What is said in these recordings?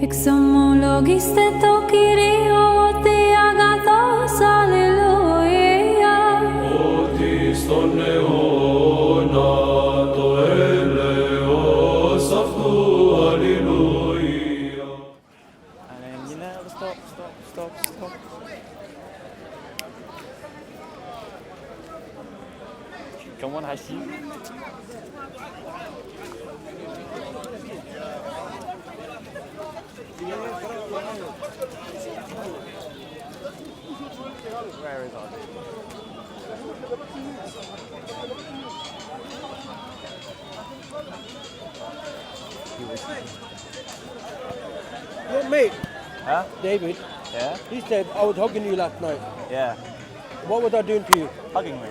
एक समोलोगिस्ते तो किरियो ते आगातो सालेलोया Otis toneona to eleo saftu hallelujah. And then you never stop. Come on, Hashim. Where is our dude? Your mate, Huh? David, Yeah? he said I was hugging you last night. Yeah. What was I doing to you? Hugging me.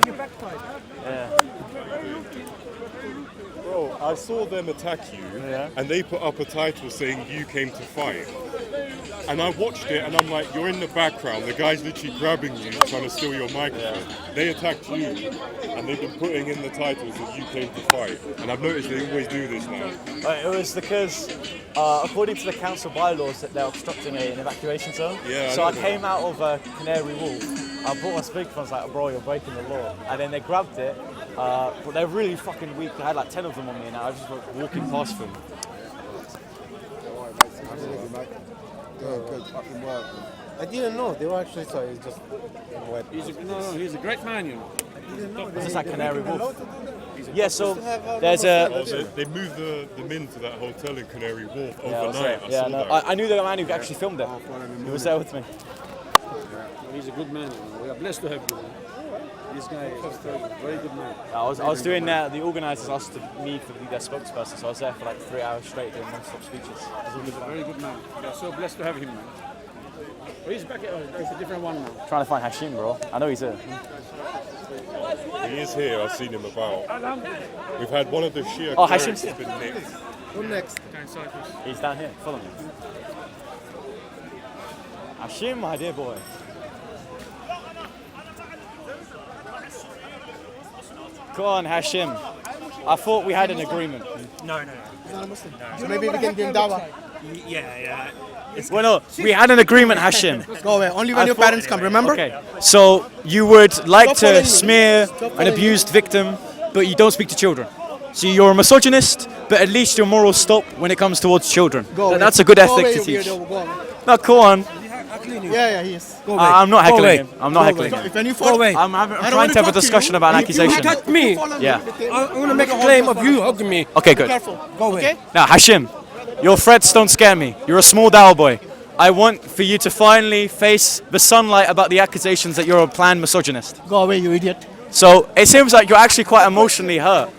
Your backside. Yeah. Bro, I saw them attack you, Yeah. and they put up a title saying you came to fight. And I watched it, and I'm like, you're in the background. The guy's literally grabbing you, trying to steal your microphone. They attacked you, and they've been putting in the titles that you came to fight. And I've noticed they always do this now. It was because, according to the council bylaws, that they're obstructing an evacuation zone. Yeah, So I I know came out of Canary Wharf. I brought my speakerphone. I was like, bro, you're breaking the law. And then they grabbed it. But they're really fucking weak. They had like 10 of them on me, and I was just like, walking past them. Good. Fucking work. I didn't know. They were actually sorry. It's just wet. He's a great man, you know. It's just like Canary Wharf. Yeah, so there's a. Oh, they moved them into that hotel in Canary Wharf Yeah, I was overnight. there. I Yeah, saw no, that. I knew the man who actually filmed it. He was there with me. He's a good man, you know. We are blessed to have you. Man. This guy is just a very good man. I was doing the organisers asked me to be their spokesperson, so I was there for like 3 hours straight doing non-stop speeches. He's a very good man. We are so blessed to have him, man. Oh, he's back. There's a different one now. Trying to find Hashim, bro. I know he's here. He is here. I've seen him about. We've had one of the Shia Oh, clerics Hashim's has been nicked. Who next? He's down here. Follow me. Hashim, my dear boy. Come on, Hashim. I thought we had an agreement. No. So maybe we can give dawa. Yeah. Well, no, we had an agreement, Hashim. Go away. Only when your parents come. Remember? Okay. So you would like Stop following to me. smear Stop an following abused victim, but you don't speak to children. So you're a misogynist, but at least your morals stop when it comes towards children. Go away. That's a good Go ethic away, to you teach. weirdo. Go away. No, go on. Yeah, he is. Go I'm not heckling away. him. I'm not heckling So him. if any fall, away. I'm I don't trying want to have a talk to discussion you. about an If you accusation. touch me. follow Yeah. I'm going to make a claim of you hugging me. Okay, Be good. careful. Go away. Okay? Now, Hashim, your threats don't scare me. You're a small Dow boy. I want for you to finally face the sunlight about the accusations that you're a planned misogynist. Go away, you idiot. So it seems like you're actually quite emotionally hurt.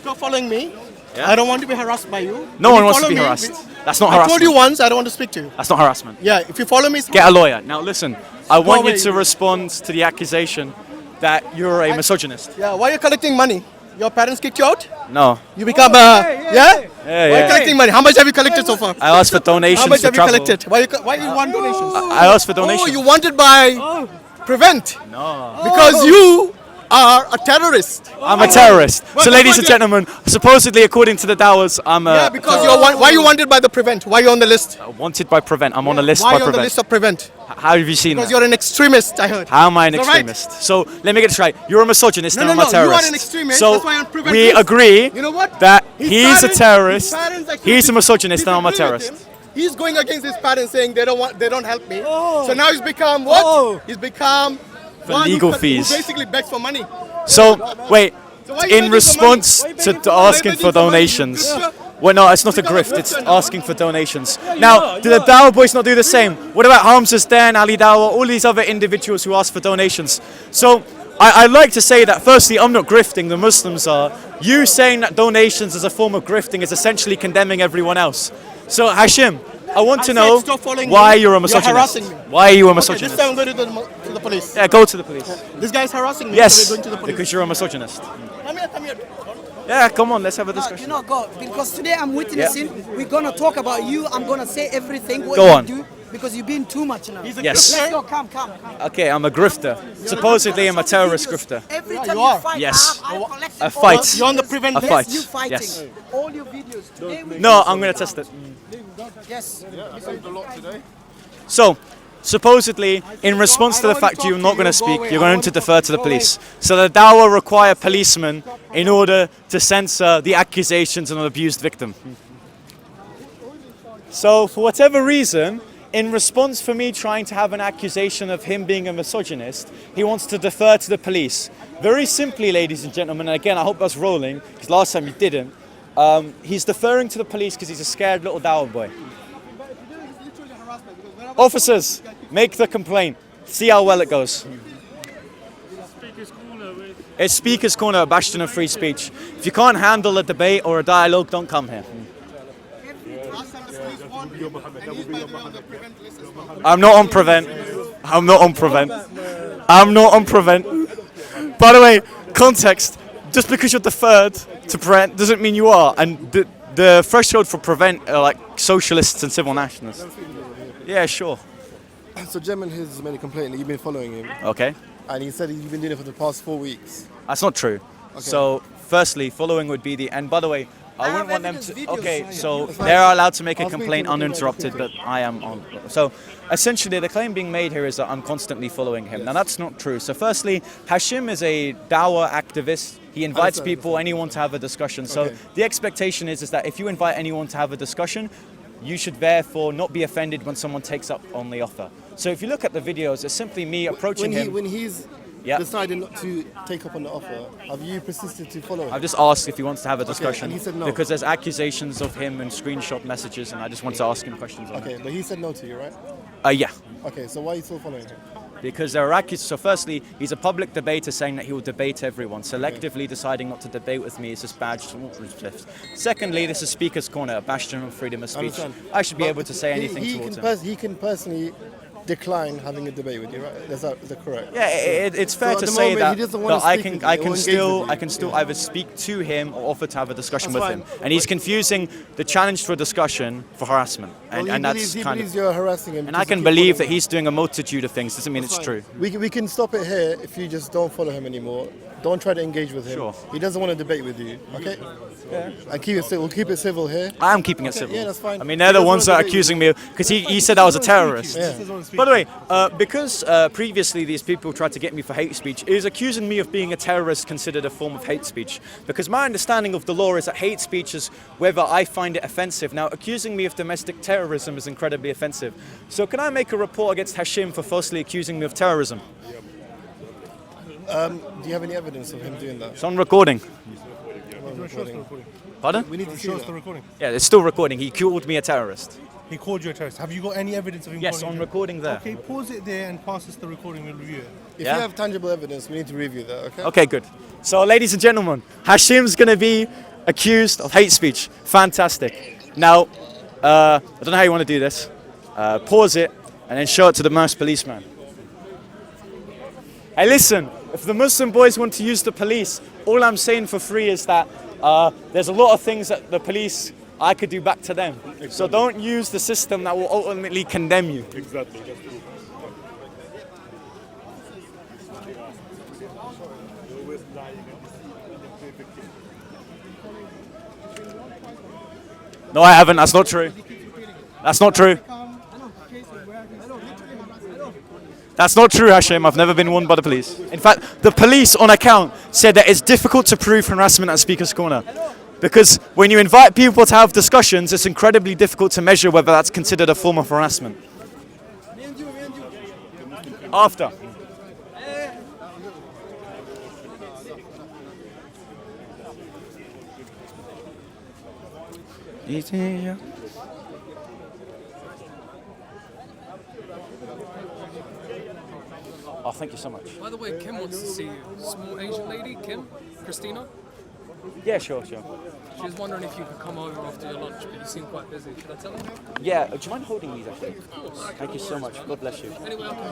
Stop following me. Yeah? I don't want to be harassed by you. No If one you wants to follow be me, harassed. That's not I told harassment. you once, I don't want to speak to you. That's not harassment. Yeah, if you follow me, Get a lawyer. Now listen, I want you away, to you- respond to the accusation that you're a misogynist. Yeah, why are you collecting money? Your parents kicked you out? No. You become yeah? Yeah, Why are you yeah. collecting money? How much have you collected so far? I asked for donations How much for have you travel. collected? Why you want donations? I asked for donations. Oh, you wanted by Prevent. No. Because you are a terrorist. I'm a terrorist. Well, So, that's ladies what and you- gentlemen, supposedly according to the Dowers, I'm Yeah, because you're why you wanted by the Prevent? Why you on the list? wanted by Prevent. I'm on a list Why by you on the Prevent. list of Prevent? How have you seen Because that? you're an extremist, I heard. How am I an Is that right? extremist? So let me get this right. You're a misogynist No, and no, I'm no, a terrorist. you are an extremist, So that's why I'm Prevent we list. agree You know what? that His he's parents- a terrorist, his parents actually he's a misogynist, and I'm a disagree with terrorist. him. He's going against his parents, saying they don't help me. So now he's become what? He's become For one legal who fees. basically begs for money. So wait, So why are you in begging for response money? to asking for donations. Well, no, it's not a grift. It's asking for donations. Now, do the Dawa boys not do the same? What about Hamza's Dan, Ali Dawa, all these other individuals who ask for donations? So, I'd like to say that firstly, I'm not grifting, the Muslims are. You saying that donations is a form of grifting is essentially condemning everyone else. So, Hashim, I want to know stop following why me. you're a You're misogynist. harassing me. Why are you a Okay, this misogynist? time I'm going to the police. Yeah, go to the police. This guy's harassing me. Yes, so we're going to the police. because you're a misogynist. Come here. Yeah, come on, let's have a No, discussion. you know, God, because today I'm witnessing. We're gonna talk about you. I'm gonna say everything. What Go you on. do. Because you've been too much now. Yes. Let's go, come. Okay, I'm a grifter. Supposedly, I'm a terrorist grifter. Every time you fight, Yes. I have collected A all fight. of- You're on the prevent A fight. Yes, you fighting. Yes. All your videos. Today we No, I'm going to test it. Yes. So, supposedly, in response to the fact you're not going to speak, you're going to defer to the police. So the Dawa require policemen in order to censor the accusations of an abused victim. So, for whatever reason, in response for me trying to have an accusation of him being a misogynist, he wants to defer to the police. Very simply, ladies and gentlemen, and again, I hope that's rolling, because last time you didn't, he's deferring to the police because he's a scared little Dawa boy. Officers, make the complaint. See how well it goes. It's Speaker's Corner, a bastion of free speech. If you can't handle a debate or a dialogue, don't come here. I'm not on prevent. I'm not on prevent. I'm not on prevent. By the way, context. Just because you're deferred to prevent doesn't mean you are. And the threshold for prevent are like socialists and civil nationalists. Yeah, sure. So German has made a complaint that you've been following him, Okay. and he said you've been doing it for the past 4 weeks. That's not true. So, firstly, following would be the. And by the way, I wouldn't want them to. Okay, so they are allowed to make a complaint uninterrupted, but I am on. So, essentially, the claim being made here is that I'm constantly following him. Now, that's not true. So, firstly, Hashim is a Dawa activist. He invites people, anyone to have a discussion. So, the expectation is that if you invite anyone to have a discussion, you should therefore not be offended when someone takes up on the offer. So, if you look at the videos, it's simply me approaching him. When he's Yeah. decided not to take up on the offer, have you persisted to follow him? I've just asked if he wants to have a discussion. and he said no. Because there's accusations of him and screenshot messages, and I just want to ask him questions on Okay, but he said no to you, right? it. Yeah. Okay, so why are you still following him? Because there are accusations. So firstly, he's a public debater saying that he will debate everyone. Selectively deciding not to debate with me is his badge to lift. Secondly, this is Speaker's Corner, a bastion of freedom of speech. I should be able to say anything towards him. He can personally decline having a debate with you, right? Is that correct? Yeah, it's fair So at to the say moment, that, he doesn't want to I speak can with you I or can engage still with you. I can still either speak to him or offer to have a discussion That's with him. fine. And he's confusing the challenge for a discussion for harassment. And, Well, and that's he kind believes of. you're harassing him. And I because you can keep believe following that he's doing a multitude of things. Doesn't mean it's him. true. We can stop it here if you just don't follow him anymore. Don't try to engage with him. Sure. He doesn't want to debate with you, okay? Yeah. And we'll keep it civil here. I am keeping it civil. yeah, that's fine. I mean, they're the He ones doesn't that are wanna accusing me because he said I was a terrorist. Yeah. By the way, because previously these people tried to get me for hate speech, is accusing me of being a terrorist considered a form of hate speech? Because my understanding of the law is that hate speech is whether I find it offensive. Now, accusing me of domestic terrorism is incredibly offensive. So can I make a report against Hashim for falsely accusing me of terrorism? Do you have any evidence of him doing that? It's on recording. Recording. Pardon? We need to see Show us that. the recording. Yeah, it's still recording. He called me a terrorist. He called you a terrorist. Have you got any evidence of him Yes, calling on you? recording there. Okay, pause it there and pass us the recording. We'll review it. If Yeah? you have tangible evidence, we need to review that, okay? Okay, good. So, ladies and gentlemen, Hashim's going to be accused of hate speech. Fantastic. Now, I don't know how you want to do this. Pause it and then show it to the mouse policeman. Hey, listen, if the Muslim boys want to use the police, all I'm saying for free is that there's a lot of things that the police, I could do back to them. So don't use the system that will ultimately condemn you. Exactly. No, I haven't. That's not true. That's not true. That's not true, Hashim. I've never been warned by the police. In fact, the police on account said that it's difficult to prove harassment at Speaker's Corner. Because when you invite people to have discussions, it's incredibly difficult to measure whether that's considered a form of harassment. After. Oh, thank you so much. By the way, Kim wants to see you. Small Asian lady, Kim? Christina? Yeah, sure. She was wondering if you could come over after your lunch, but you seem quite busy. Should I tell her? Yeah, do you mind holding these actually? Of course. Thank you so much. God bless you. Anyway, I can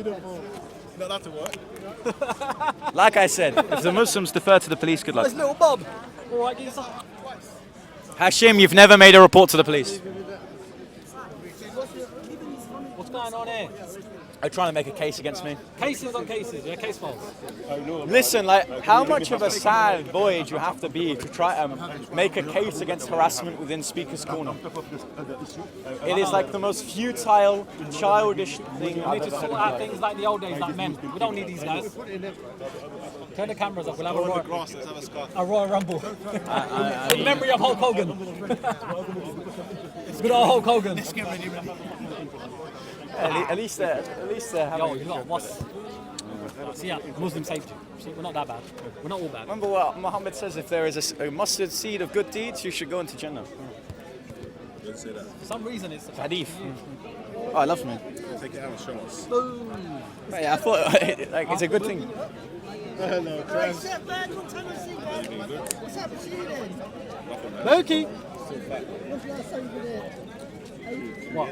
help. Not that to work. Like I said, if the Muslims defer to the police, good luck. There's little Bob. All right, geezer. Hashim, you've never made a report to the police. Are trying to make a case against me? Cases on cases, yeah, case files. Listen, like, how much of a sad voyage you have to be to try to make a case against harassment within Speaker's Corner? It is like the most futile, childish thing We I've need to ever sort out things like the old days, like men. We don't need these guys. Turn the cameras off, we'll have a Royal Rumble. In memory of Hulk Hogan. Good old Hulk Hogan. At least they're having. Yo, you lot, what's... See ya, Muslim saved you. See, we're not that bad. We're not all bad. Remember what Muhammad says: if there is a mustard seed of good deeds, you should go into Jannah. For some reason it's... Hadith. Oh, I love me. Take it out and show us. Yeah, I thought like it's a good thing. Hello, Trent. Loki! What?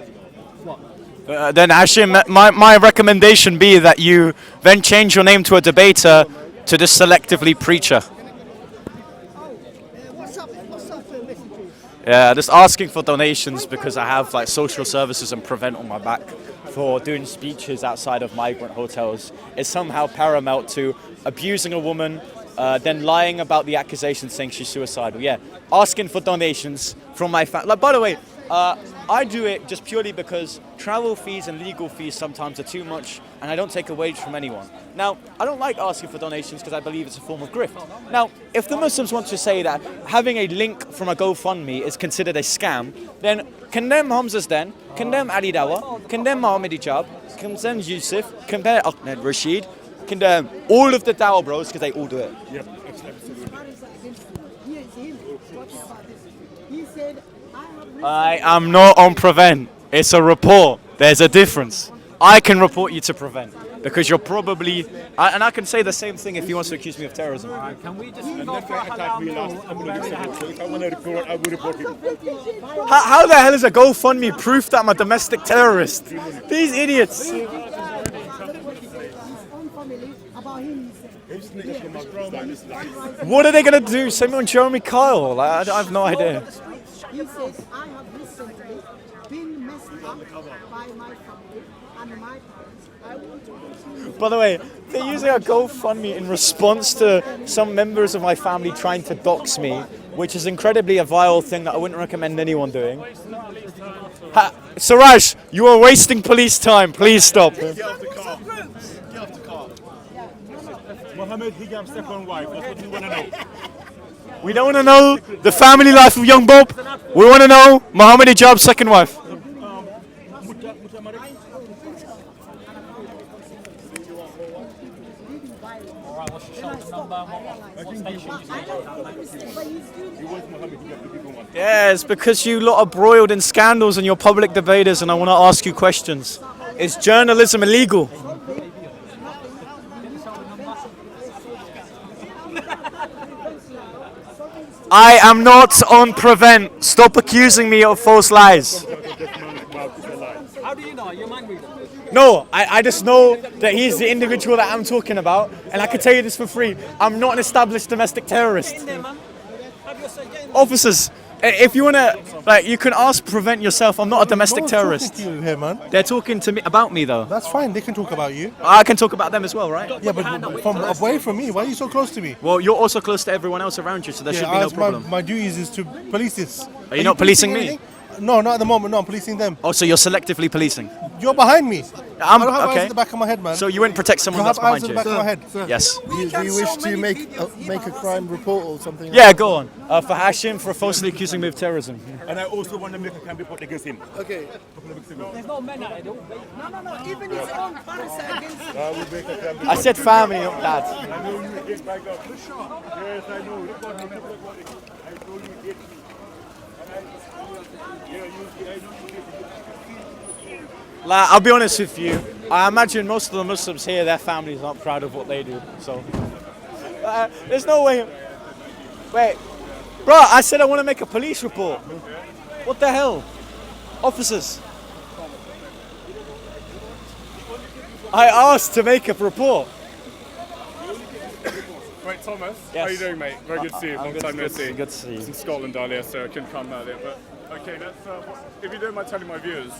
What? Then Hashim, my recommendation be that you then change your name to a debater to just selectively preacher. Yeah, just asking for donations because I have like social services and Prevent on my back for doing speeches outside of migrant hotels is somehow paramount to abusing a woman, then lying about the accusation saying she's suicidal. Yeah, asking for donations from my family. Like, by the way, I do it just purely because travel fees and legal fees sometimes are too much and I don't take a wage from anyone. Now, I don't like asking for donations because I believe it's a form of grift. Now, if the Muslims want to say that having a link from a GoFundMe is considered a scam, then condemn Hamza's Den, condemn Ali Dawa, condemn Mohammed Ijab, condemn Yusuf, condemn Ahmed Rashid, condemn all of the Dawa bros because they all do it. Yep, absolutely. I am not on Prevent. It's a report. There's a difference. I can report you to Prevent because you're probably, and I can say the same thing if he wants to accuse me of terrorism. Can we just go for a halal meal and bury the hatchet? If I want to report, I would report him. How the hell is a GoFundMe proof that I'm a domestic terrorist? These idiots. What are they gonna do? Send me on Jeremy Kyle? Like, I have no idea. He says, I have recently been messed up by my family and my parents. I want to continue. By the way, they're using a GoFundMe in response to some members of my family trying to dox me, which is incredibly a vile thing that I wouldn't recommend anyone doing. Suraj, you are wasting police time. Please stop. Get off the car. Get off the car. Mohammed Hijab's second wife, that's what you want to know. We don't want to know the family life of young Bob. We want to know Mohammed Ijab's second wife. Yeah, it's because you lot are broiled in scandals and you're public debaters and I want to ask you questions. Is journalism illegal? I am not on Prevent. Stop accusing me of false lies. How do you know? You're a mind reader. No, I just know that he's the individual that I'm talking about, and I can tell you this for free. I'm not an established domestic terrorist. Get in there, man. Have your say, get in there. Officers, if you want to, like, you can ask Prevent yourself. I'm not a domestic No one's terrorist. talking to you here, man. They're talking to me about me, though. That's fine. They can talk about you. I can talk about them as well, right? Yeah, but from away from me. Why are you so close to me? Well, you're also close to everyone else around you, so there should be no problem. My duties is to police this. Are you not policing me? anything? No, not at the moment. No, I'm policing them. Oh, so you're selectively policing? You're behind me. I don't have eyes okay. in the back of my head, man. So you wouldn't protect someone I that's have eyes behind in the you? back of my head. Yes. Do you wish to make a crime report or something? Yeah, go on. For Hashim for falsely accusing me of terrorism. And I also want to make a crime report against him. Okay. There's no men at it. No, even his own parents are against him. I will make a crime I said family, not dad. I know you hate my God. Yes, I know. Look what you did. I told you hate me. I know you hate me. Like, I'll be honest with you. I imagine most of the Muslims here, their families aren't proud of what they do. So there's no way. Wait, bro. I said I want to make a police report. What the hell, officers? I asked to make a report. Wait, Thomas, Yes. how you doing, mate? Very good to see you. Long time no see. Good to see you. I was in Scotland earlier, so I couldn't come earlier. But okay, let's. If you don't mind telling my viewers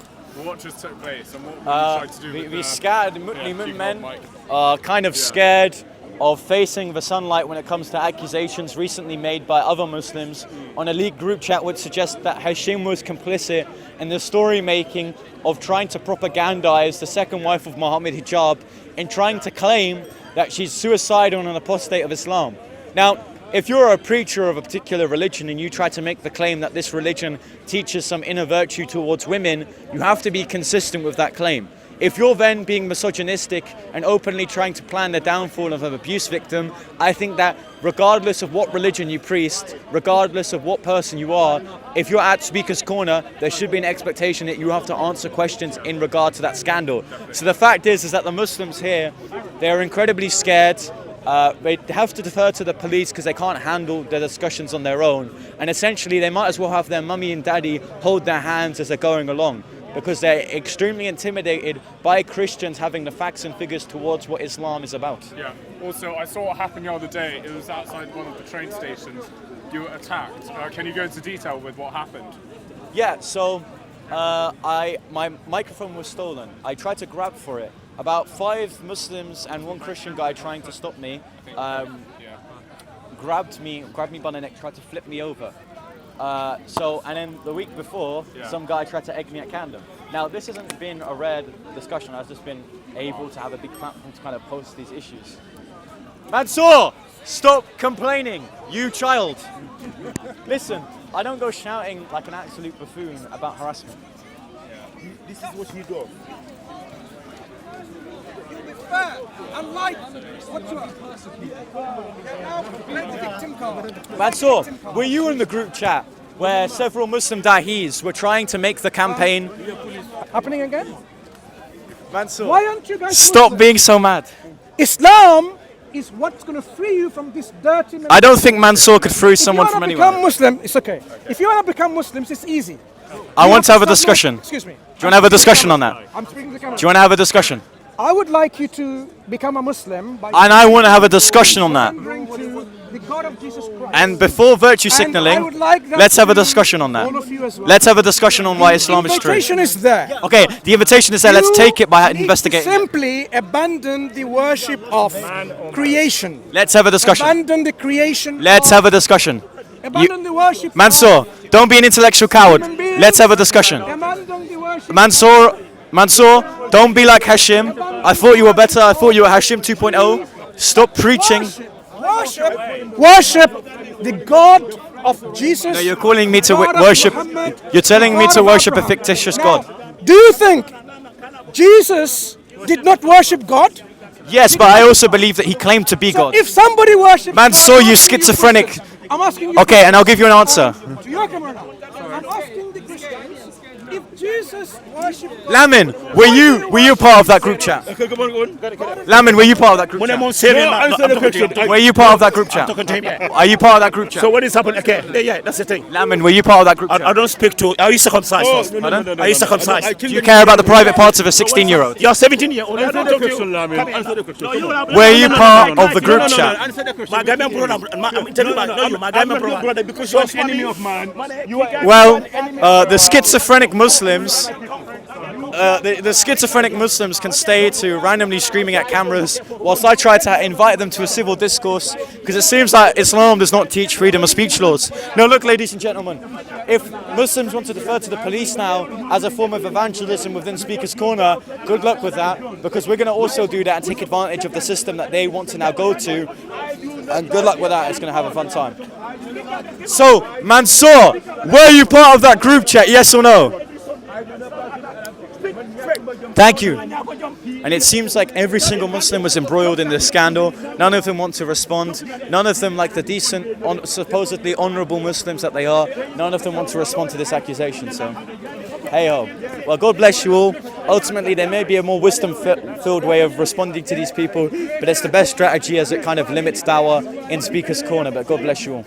what just took place and what we tried to do. We with scared keep men on mic. are kind of scared of facing the sunlight when it comes to accusations recently made by other Muslims on a leaked group chat which suggests that Hashim was complicit in the story making of trying to propagandize the second wife of Muhammad Hijab in trying to claim that she's suicidal and an apostate of Islam. Now, if you're a preacher of a particular religion and you try to make the claim that this religion teaches some inner virtue towards women, you have to be consistent with that claim. If you're then being misogynistic and openly trying to plan the downfall of an abuse victim, I think that regardless of what religion you preach, regardless of what person you are, if you're at Speaker's Corner, there should be an expectation that you have to answer questions in regard to that scandal. So the fact is that the Muslims here, they're incredibly scared. They have to defer to the police because they can't handle the discussions on their own. And essentially, they might as well have their mummy and daddy hold their hands as they're going along, because they're extremely intimidated by Christians having the facts and figures towards what Islam is about. Yeah. Also, I saw what happened the other day. It was outside one of the train stations. You were attacked. Can you go into detail with what happened? Yeah. So, my microphone was stolen. I tried to grab for it. About 5 Muslims and 1 Christian guy trying to stop me, grabbed me by the neck, tried to flip me over. And then the week before, some guy tried to egg me at Camden. Now, this hasn't been a rare discussion. I've just been able to have a big platform to kind of post these issues. Mansour, stop complaining, you child. Listen, I don't go shouting like an absolute buffoon about harassment. This is what you do. Unlike what you are. Let the victim go. Mansour, were you in the group chat where several Muslim dahis were trying to make the campaign? Happening again? Mansour, Why aren't you guys stop Muslim? being so mad. Islam is what's going to free you from this dirty... I don't think Mansour could free someone from If you anywhere. want to become Muslim, it's okay. If you want to become Muslims, it's easy. I want to have a discussion. Excuse me. Do you want to have a discussion on that? I'm speaking to the camera. Do you want to have a discussion? I would like you to become a Muslim by And I want to have a discussion on that. surrendering to the God of Jesus Christ. And before virtue And I signaling, would like that let's to have a be discussion on that. all of you as well. Let's have a discussion on why Islam is true. Invitation is there. Okay, the invitation is there. Let's You take it by need to investigating. simply abandon the worship of creation. Let's have a discussion. Abandon the creation. Let's have a discussion. Abandon the worship. Mansour, of don't be an intellectual coward. human beings. Let's have a discussion. Abandon the worship. Mansour, don't be like Hashim. I thought you were better. I thought you were Hashim 2.0. Stop preaching. Worship the God of Jesus. No, you're calling me to God of worship. Muhammad, You're telling the me God to of worship a Abraham. fictitious Now, God. Do you think Jesus did not worship God? Yes, but I also believe that he claimed to be So God. if somebody worships Mansour, God, you I'm asking schizophrenic. Christians. I'm asking you. Okay, and I'll give you an answer. To your camera now. I'm asking the Christians if Jesus worshipped God. Lamin, were you part of that group chat? Lamin, were you part of that group chat? Answer the question. Were you part of that group chat? Talking to him, yeah. Are you part of that group chat? So what is happening? Okay, yeah, that's the thing. Lamin, were you part of that group chat? I don't speak to. Are you circumcised first? no, no, Are you circumcised? Do you care about the private parts of a 16-year-old? You're 17-year-old. Answer the question, Lamin. Answer the question. Were you part of the group chat? Answer the question. My Gambian brother, I'm telling you, no, you, my Gambian brother, because You you're are enemy of man. You are Well, the schizophrenic Muslims, the schizophrenic Muslims can stay to randomly screaming at cameras whilst I try to invite them to a civil discourse, because it seems like Islam does not teach freedom of speech laws. No, look, ladies and gentlemen, if Muslims want to defer to the police now as a form of evangelism within Speaker's Corner, good luck with that, because we're going to also do that and take advantage of the system that they want to now go to, and good luck with that. It's going to have a fun time. So, Mansour, were you part of that group chat, yes or no? Thank you. And it seems like every single Muslim was embroiled in this scandal. None of them want to respond. None of them, like the decent, supposedly honourable Muslims that they are, none of them want to respond to this accusation. So, hey ho. Well, God bless you all. Ultimately, there may be a more wisdom-filled way of responding to these people, but it's the best strategy as it kind of limits dawah in Speaker's Corner. But God bless you all.